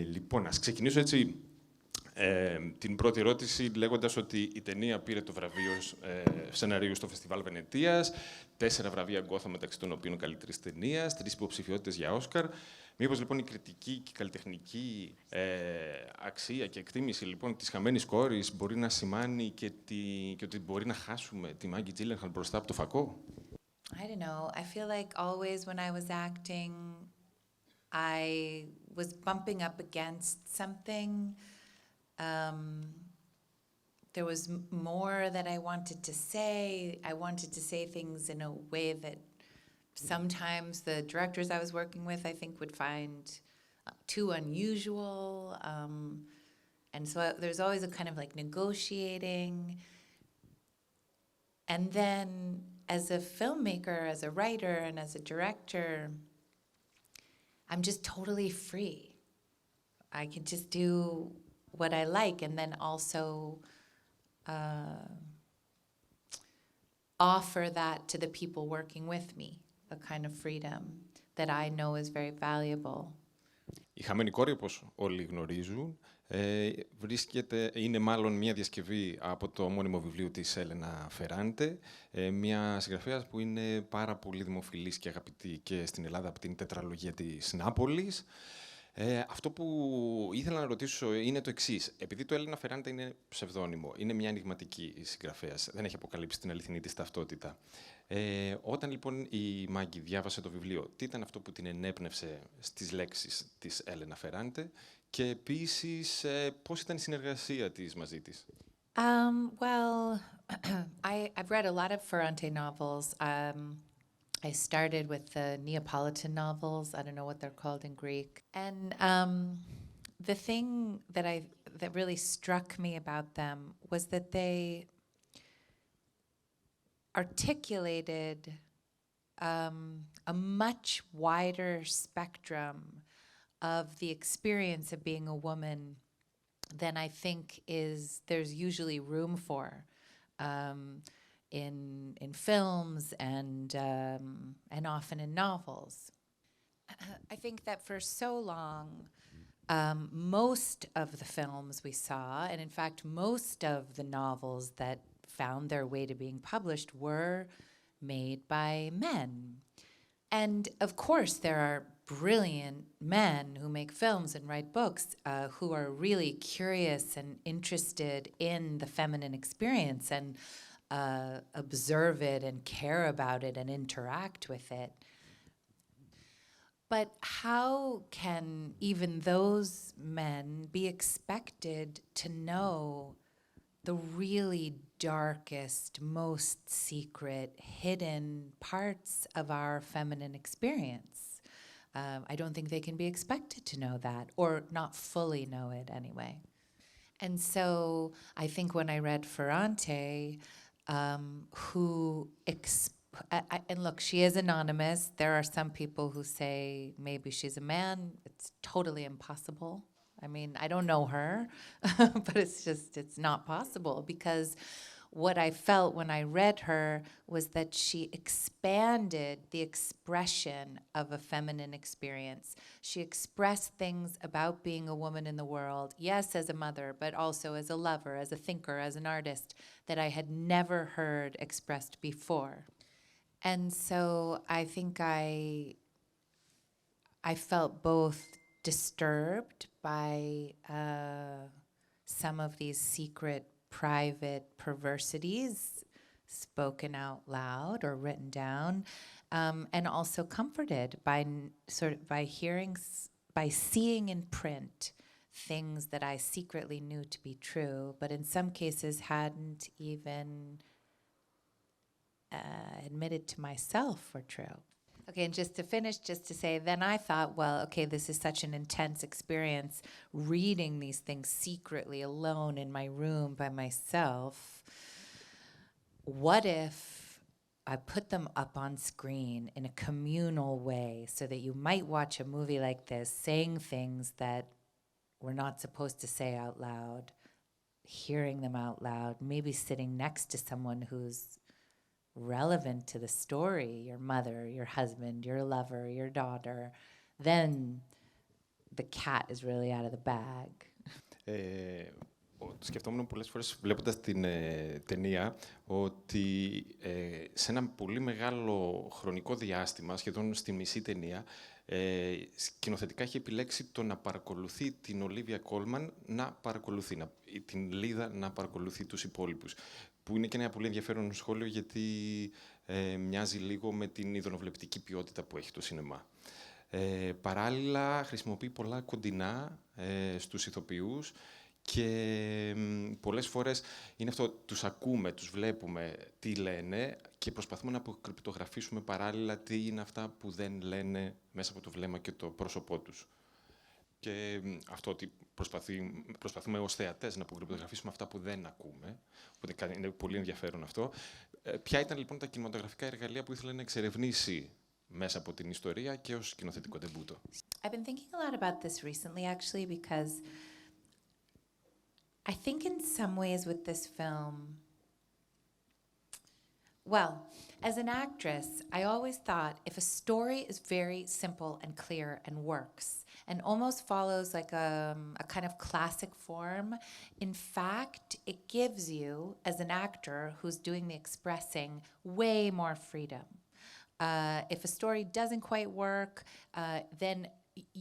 Λοιπόν, ας ξεκινήσω έτσι την πρώτη ερώτηση λέγοντας ότι η ταινία πήρε το βραβείο σεναρίου στο Φεστιβάλ Βενετίας, 4 βραβεία Γκόθα, μεταξύ των οποίων καλύτερης ταινίας, 3 υποψηφιότητες για Όσκαρ. Μήπως λοιπόν η κριτική και η καλλιτεχνική αξία και εκτίμηση λοιπόν της Χαμένης Κόρης μπορεί να σημάνει και ότι μπορεί να χάσουμε τη Μάγκι Τζίλενχαλ μπροστά από το φακό? I don't know. I feel like always when I was acting, I was bumping up against something. There was more that I wanted to say. I wanted to say things in a way that sometimes the directors I was working with, I think, would find too unusual. And so there's always a kind of like negotiating. And then as a filmmaker, as a writer, and as a director, I'm just totally free. I can just do what I like, and then also offer that to the people working with me, a kind of freedom that I know is very valuable. Η Χαμένη Κόρη, όπως όλοι γνωρίζουν, είναι μάλλον μια διασκευή από το μόνιμο βιβλίο της Έλενα Φεράντε, μια συγγραφέας που είναι πάρα πολύ δημοφιλής και αγαπητή και στην Ελλάδα από την τετραλογία της Νάπολης. Αυτό που ήθελα να ρωτήσω είναι το εξής. Επειδή το Έλενα Φεράντε είναι ψευδόνυμο, είναι μια ενιγματική συγγραφέας, δεν έχει αποκαλύψει την αληθινή της ταυτότητα. Όταν λοιπόν η Μάγκη διάβασε το βιβλίο, τι ήταν αυτό που την ενέπνευσε στις λέξεις της Έλενα Φεράντε και επίσης πώς ήταν η συνεργασία της μαζί της? Well, I've read a lot of Ferrante novels. I started with the Neapolitan novels. I don't know what they're called in Greek. And the thing that really struck me about them was that they articulated a much wider spectrum of the experience of being a woman than I think there's usually room for. In films and often in novels. I think that for so long, most of the films we saw, and in fact most of the novels that found their way to being published were made by men. And of course there are brilliant men who make films and write books who are really curious and interested in the feminine experience and observe it and care about it and interact with it. But how can even those men be expected to know the really darkest, most secret, hidden parts of our feminine experience? I don't think they can be expected to know that, or not fully know it anyway. And so I think when I read Ferrante, and look, she is anonymous. There are some people who say maybe she's a man. It's totally impossible. I mean, I don't know her, but it's not possible, because what I felt when I read her was that she expanded the expression of a feminine experience. She expressed things about being a woman in the world, yes, as a mother, but also as a lover, as a thinker, as an artist, that I had never heard expressed before. And so I think I felt both disturbed by some of these secret, private perversities spoken out loud or written down, and also comforted by seeing in print things that I secretly knew to be true, but in some cases hadn't even admitted to myself were true. Okay, and just to finish, just to say, then I thought, well, okay, this is such an intense experience, reading these things secretly alone in my room by myself. What if I put them up on screen in a communal way so that you might watch a movie like this saying things that we're not supposed to say out loud, hearing them out loud, maybe sitting next to someone who's relevant to the story, your mother, your husband, your lover, your daughter, then the cat is really out of the bag. Σκεφτόμουν πολλές φορές βλέποντας την ταινία ότι σε ένα πολύ μεγάλο χρονικό διάστημα, σχεδόν στη μισή ταινία, σκηνοθετικά έχει επιλέξει το να παρακολουθεί την Ολίβια Κόλμαν να παρακολουθεί, την Λίδα να παρακολουθεί τους υπόλοιπους. Που είναι και ένα πολύ ενδιαφέρον σχόλιο γιατί μοιάζει λίγο με την ειδωνοβλεπτική ποιότητα που έχει το σινεμά. Παράλληλα, χρησιμοποιεί πολλά κοντινά στους ηθοποιούς και πολλές φορές είναι αυτό, τους ακούμε, τους βλέπουμε τι λένε και προσπαθούμε να αποκρυπτογραφήσουμε παράλληλα τι είναι αυτά που δεν λένε μέσα από το βλέμμα και το πρόσωπό τους. Και αυτό ότι προσπαθούμε ως θεατές να αποκρυπτογραφήσουμε αυτά που δεν ακούμε, οπότε είναι πολύ ενδιαφέρον αυτό. Ποια ήταν λοιπόν τα κινηματογραφικά εργαλεία που ήθελε να εξερευνήσει μέσα από την ιστορία και ως σκηνοθετικό ντεμπούτο? I've been thinking a lot about this recently, actually, because I think in some ways with this film, well, as an actress, I always thought if a story is very simple and clear and works and almost follows like a kind of classic form, in fact, it gives you, as an actor who's doing the expressing, way more freedom. If a story doesn't quite work, then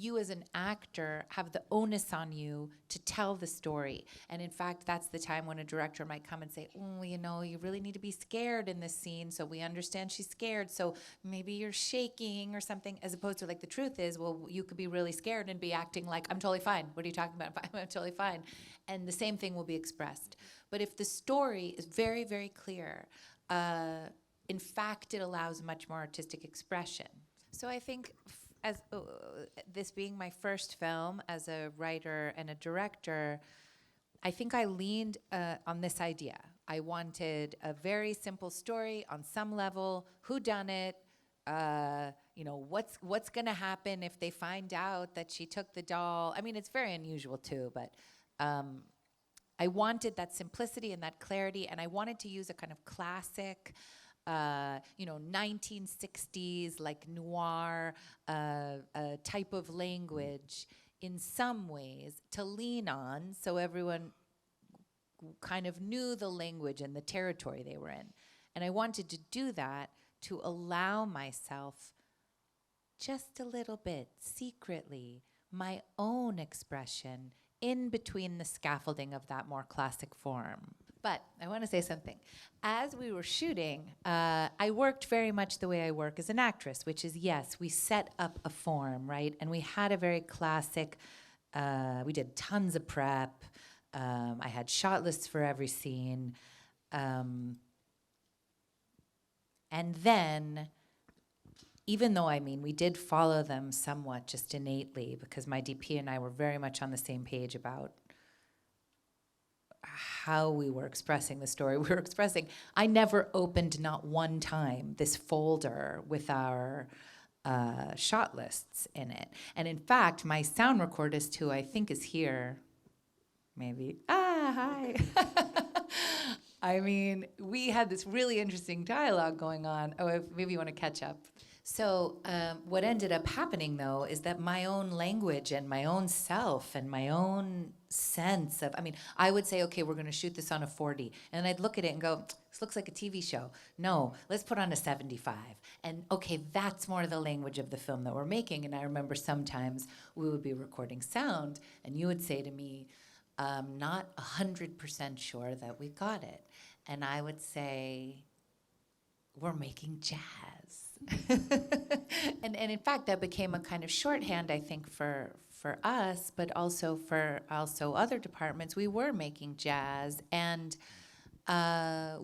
you as an actor have the onus on you to tell the story. And in fact, that's the time when a director might come and say, oh, you know, you really need to be scared in this scene, so we understand she's scared, so maybe you're shaking or something, as opposed to like the truth is, well, you could be really scared and be acting like, I'm totally fine. What are you talking about? I'm totally fine. And the same thing will be expressed. But if the story is very, very clear, in fact, it allows much more artistic expression. So I think as this being my first film as a writer and a director, I think I leaned on this idea. I wanted a very simple story on some level, whodunit, you know, what's going to happen if they find out that she took the doll. I mean, it's very unusual too, but I wanted that simplicity and that clarity, and I wanted to use a kind of classic, you know, 1960s, like noir type of language in some ways to lean on, so everyone kind of knew the language and the territory they were in. And I wanted to do that to allow myself just a little bit, secretly, my own expression in between the scaffolding of that more classic form. But I want to say something. As we were shooting, I worked very much the way I work as an actress, which is, yes, we set up a form, right? And we had a very classic, we did tons of prep. I had shot lists for every scene. And then, even though, I mean, we did follow them somewhat just innately, because my DP and I were very much on the same page about how we were expressing the story we were expressing. I never opened, not one time, this folder with our shot lists in it. And in fact, my sound recordist, who I think is here, maybe, hi. I mean, we had this really interesting dialogue going on. Oh, maybe you want to catch up. So what ended up happening, though, is that my own language and my own self and my own sense of, I mean, I would say, okay, we're going to shoot this on a 40. And I'd look at it and go, this looks like a TV show. No, let's put on a 75. And okay, that's more the language of the film that we're making. And I remember sometimes we would be recording sound and you would say to me, not 100% sure that we got it. And I would say, we're making jazz. and in fact, that became a kind of shorthand, I think, for us, but also for other departments. We were making jazz, and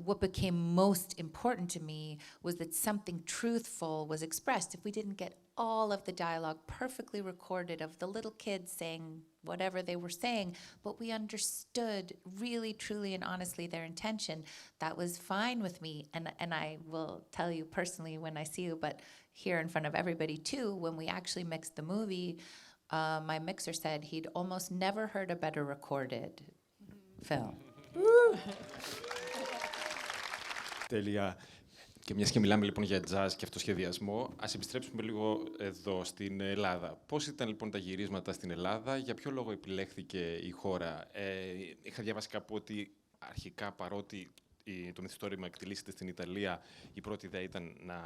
what became most important to me was that something truthful was expressed. If we didn't get all of the dialogue perfectly recorded of the little kids saying whatever they were saying, but we understood really, truly, and honestly their intention, that was fine with me. And I will tell you personally when I see you, but here in front of everybody too, when we actually mixed the movie, my mixer said he'd almost never heard a better recorded film. Τέλεια. Και μιας και μιλάμε λοιπόν για jazz και αυτοσχεδιασμό, ας επιστρέψουμε λίγο εδώ στην Ελλάδα. Πώς ήταν λοιπόν τα γυρίσματα στην Ελλάδα, για ποιο λόγο επιλέχθηκε η χώρα? Είχα διαβάσει κάπου ότι αρχικά, παρότι το μυθιστόρημα εκτελήσεται στην Ιταλία, η πρώτη ιδέα ήταν να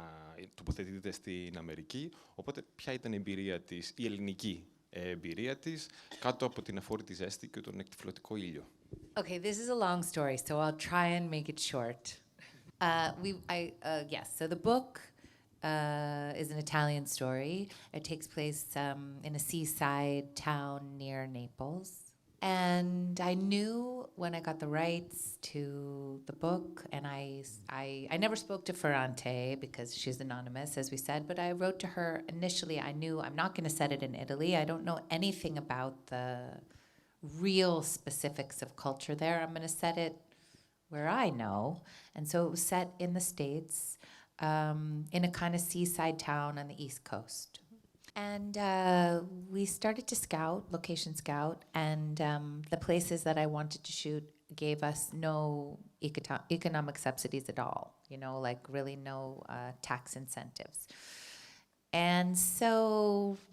τοποθετείται στην Αμερική. Οπότε, ποια ήταν η εμπειρία της, η ελληνική εμπειρία της, κάτω από την αφόρητη ζέστη και τον εκτυφλωτικό ήλιο? Okay, this is a long story, so I'll try and make it short. Yes, so the book is an Italian story. It takes place in a seaside town near Naples. And I knew when I got the rights to the book, and I never spoke to Ferrante because she's anonymous, as we said, but I wrote to her initially. I knew I'm not going to set it in Italy. I don't know anything about the real specifics of culture there. I'm going to set it where I know. And so it was set in the States, in a kind of seaside town on the East Coast. And we started to location scout, and the places that I wanted to shoot gave us no economic subsidies at all, like really no tax incentives. And so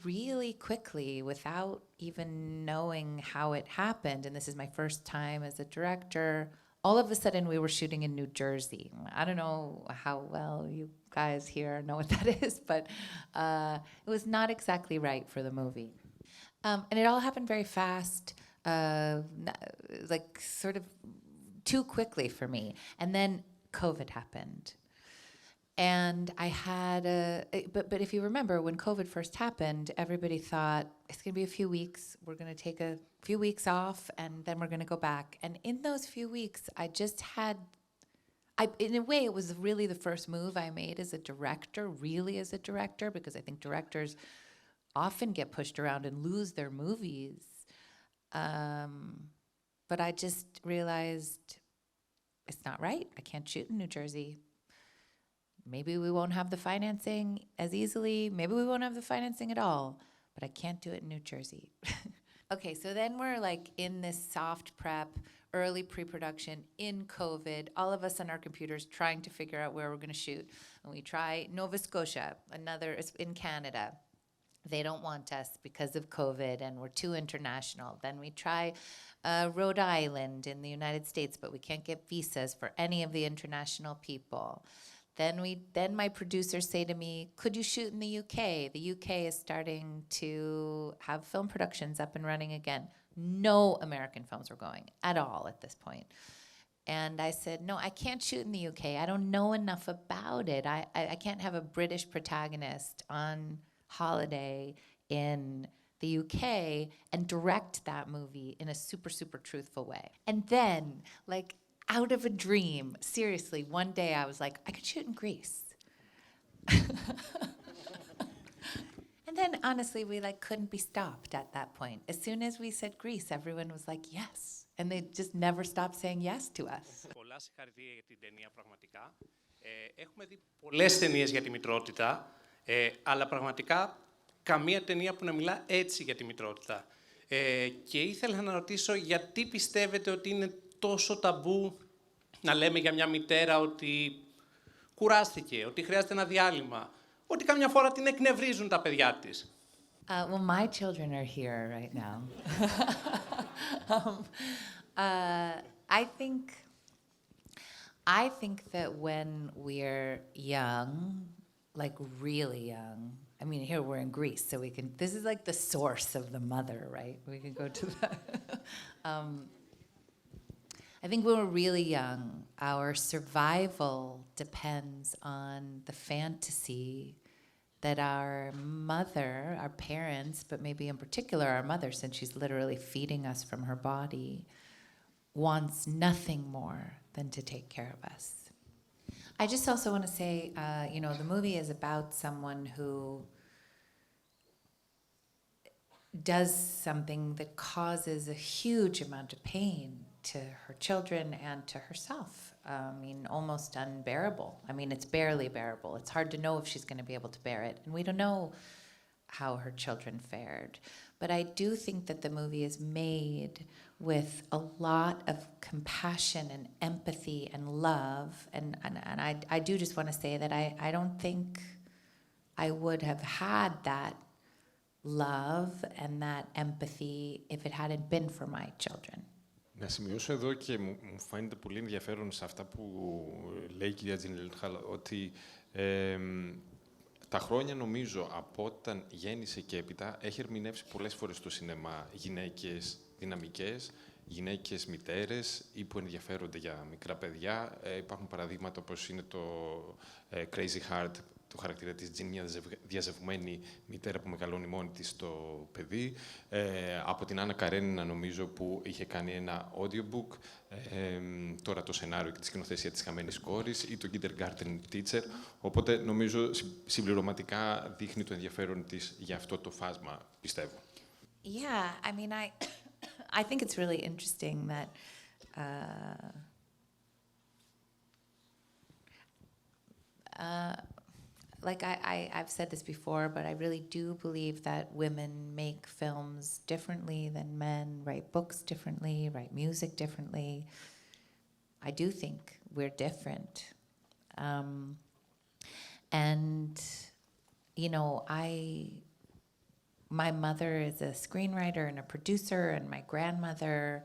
really quickly, without even knowing how it happened, and this is my first time as a director, all of a sudden we were shooting in New Jersey. I don't know how well you guys here know what that is, but it was not exactly right for the movie. And it all happened very fast, like sort of too quickly for me. And then COVID happened. And I had but if you remember, when COVID first happened, everybody thought, it's going to be a few weeks. We're going to take a few weeks off, and then we're going to go back. And in those few weeks, I just had, in a way, it was really the first move I made as a director, because I think directors often get pushed around and lose their movies. But I just realized it's not right. I can't shoot in New Jersey. Maybe we won't have the financing as easily. Maybe we won't have the financing at all. But I can't do it in New Jersey. Okay, so then we're like in this soft prep, early pre-production in COVID, all of us on our computers trying to figure out where we're going to shoot. And we try Nova Scotia, in Canada. They don't want us because of COVID, and we're too international. Then we try Rhode Island in the United States, but we can't get visas for any of the international people. Then my producers say to me, could you shoot in the UK? The UK is starting to have film productions up and running again. No American films were going at all at this point. And I said, no, I can't shoot in the UK. I don't know enough about it. I can't have a British protagonist on holiday in the UK and direct that movie in a super, super truthful way. And then, like, out of a dream, seriously, one day I was like, I could shoot in Greece. And then honestly, we couldn't be stopped at that point. As soon as we said Greece, everyone was like, yes. And they just never stopped saying yes to us. Πολλά συγχαρητήρια για την ταινία πραγματικά. Έχουμε δει πολλές ταινίες για τη μητρότητα, αλλά πραγματικά καμία ταινία που να μιλά έτσι για τη μητρότητα. Και ήθελα να ρωτήσω γιατί πιστεύετε ότι είναι τόσο ταμπού να λέμε για μια μητέρα ότι κουράστηκε, ότι χρειάζεται ένα διάλειμμα, ότι καμιά φορά την εκνευρίζουν τα παιδιά της. Well, my children are here right now. I think that when we're young, like really young, I mean, here we're in Greece, so this is like the source of the mother, right? We can go to that. I think when we're really young, our survival depends on the fantasy that our mother, our parents, but maybe in particular our mother, since she's literally feeding us from her body, wants nothing more than to take care of us. I just also want to say, the movie is about someone who does something that causes a huge amount of pain to her children and to herself. Almost unbearable. It's barely bearable. It's hard to know if she's going to be able to bear it. And we don't know how her children fared. But I do think that the movie is made with a lot of compassion and empathy and love. And I do just want to say that I don't think I would have had that love and that empathy if it hadn't been for my children. Να σημειώσω εδώ και μου φαίνεται πολύ ενδιαφέρον σε αυτά που λέει η κυρία Gyllenhaal ότι τα χρόνια, νομίζω, από όταν γέννησε και έπειτα, έχει ερμηνεύσει πολλές φορές στο σινεμά γυναίκες δυναμικές, γυναίκες μητέρες ή που ενδιαφέρονται για μικρά παιδιά. Υπάρχουν παραδείγματα όπως είναι το Crazy Heart, το χαρακτήρα της Τζιν, μια διαζευμένη μητέρα που μεγαλώνει μόνη της το παιδί. Από την Άννα Καρένινα, νομίζω, που είχε κάνει ένα audiobook, τώρα το σενάριο και τη σκηνοθεσία της Χαμένης Κόρης, ή το Kindergarten Teacher. Οπότε, νομίζω, συμπληρωματικά δείχνει το ενδιαφέρον της για αυτό το φάσμα, πιστεύω. Yeah, I mean, I think it's really interesting that like I've said this before, but I really do believe that women make films differently than men, write books differently, write music differently. I do think we're different. And, you know, my mother is a screenwriter and a producer, and my grandmother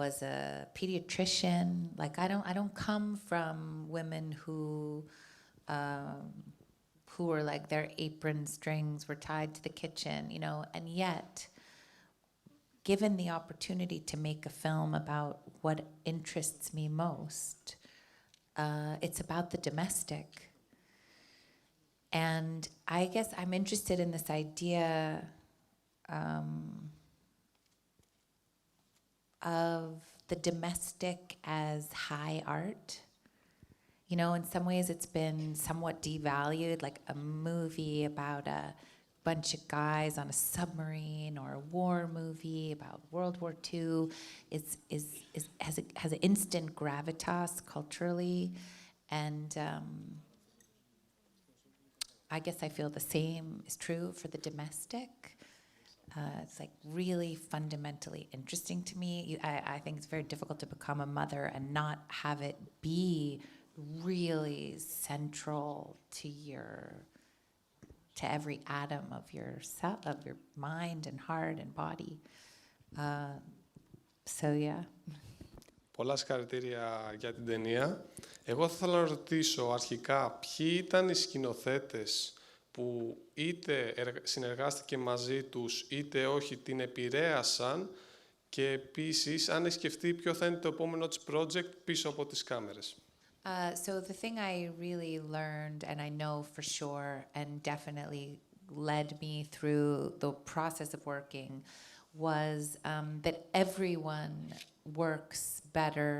was a pediatrician. Like, I don't come from women who were like their apron strings were tied to the kitchen, you know, and yet, given the opportunity to make a film about what interests me most, it's about the domestic. And I guess I'm interested in this idea of the domestic as high art. You know, in some ways it's been somewhat devalued, like a movie about a bunch of guys on a submarine or a war movie about World War II has an instant gravitas culturally. And I guess I feel the same is true for the domestic. It's like really fundamentally interesting to me. I think it's very difficult to become a mother and not have it be really central to every atom of your mind and heart and body. So yeah. Πολλά συγχαρητήρια για την ταινία. Εγώ θα ήθελα να ρωτήσω αρχικά ποιοι ήταν οι σκηνοθέτες που είτε συνεργάστηκε μαζί τους είτε όχι την επηρέασαν και επίσης αν έχει σκεφτεί ποιο θα είναι το επόμενο της project πίσω από τις κάμερες. So the thing I really learned, and I know for sure, and definitely led me through the process of working, was that everyone works better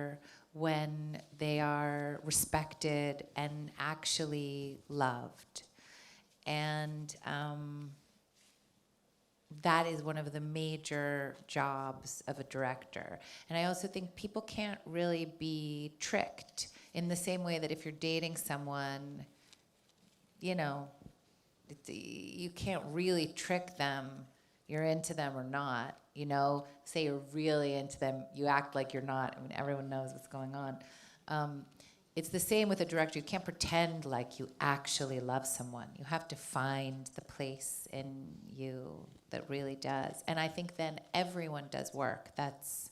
when they are respected and actually loved. And that is one of the major jobs of a director. And I also think people can't really be tricked in the same way that if you're dating someone, you know, you can't really trick them, you're into them or not. You know, say you're really into them, you act like you're not. I mean, everyone knows what's going on. It's the same with a director. You can't pretend like you actually love someone. You have to find the place in you that really does. And I think then everyone does work that's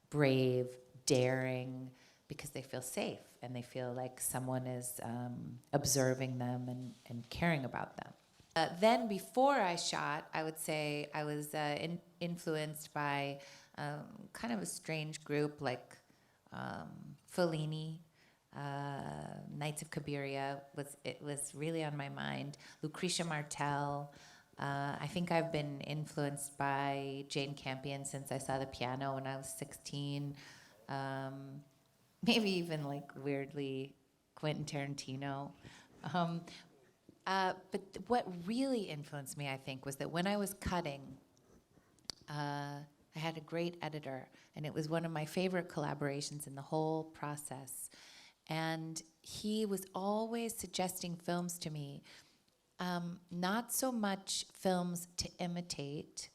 brave, daring, because they feel safe and they feel like someone is observing them and caring about them. Then before I shot, I would say I was influenced by kind of a strange group like Fellini, Knights of Cabiria was really on my mind. Lucretia Martel. I think I've been influenced by Jane Campion since I saw the piano when I was 16. Maybe even like weirdly Quentin Tarantino. But what really influenced me, I think, was that when I was cutting, I had a great editor, and it was one of my favorite collaborations in the whole process. And he was always suggesting films to me Not so much films to imitate,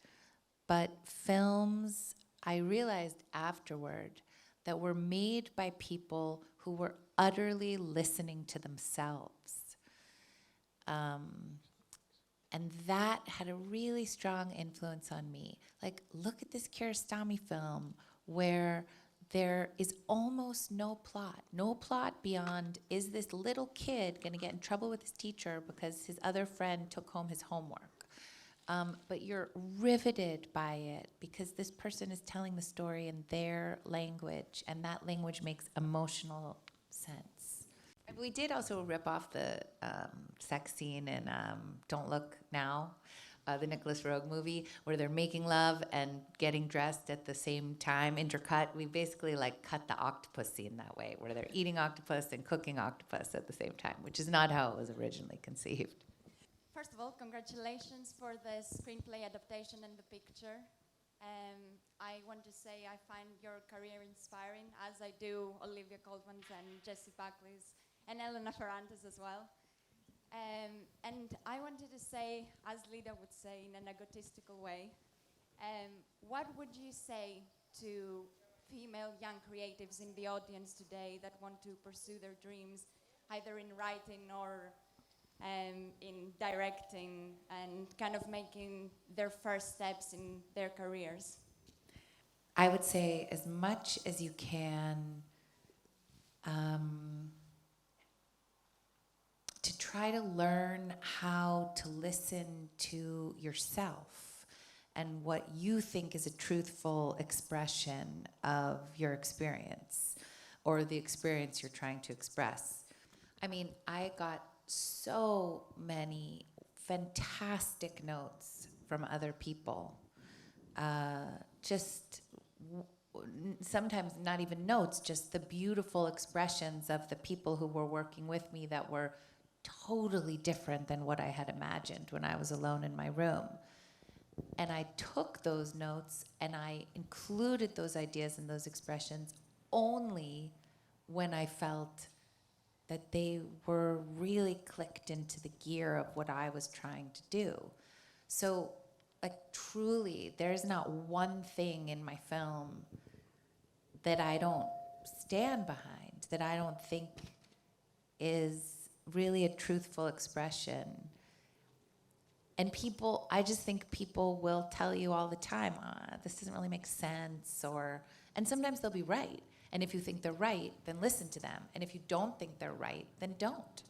but films I realized afterward that were made by people who were utterly listening to themselves. And that had a really strong influence on me. Like, look at this Kiarostami film where there is almost no plot beyond, is this little kid going to get in trouble with his teacher because his other friend took home his homework? But you're riveted by it because this person is telling the story in their language, and that language makes emotional sense. And we did also rip off the sex scene in Don't Look Now, the Nicholas Roeg movie, where they're making love and getting dressed at the same time, intercut. We basically like cut the octopus scene that way, where they're eating octopus and cooking octopus at the same time, which is not how it was originally conceived. First of all, congratulations for the screenplay adaptation and the picture. I want to say I find your career inspiring, as I do Olivia Colman's and Jessie Buckley's and Elena Ferrante's as well. And I wanted to say, as Lida would say in an egotistical way, what would you say to female young creatives in the audience today that want to pursue their dreams, either in writing or in directing, and kind of making their first steps in their careers? I would say as much as you can to try to learn how to listen to yourself and what you think is a truthful expression of your experience or the experience you're trying to express. I mean, I got so many fantastic notes from other people. Sometimes not even notes, just the beautiful expressions of the people who were working with me that were totally different than what I had imagined when I was alone in my room. And I took those notes and I included those ideas and those expressions only when I felt that they were really clicked into the gear of what I was trying to do. So, like, truly, there's not one thing in my film that I don't stand behind, that I don't think is really a truthful expression. And people, I just think people will tell you all the time, this doesn't really make sense, and sometimes they'll be right. And if you think they're right, then listen to them. And if you don't think they're right, then don't.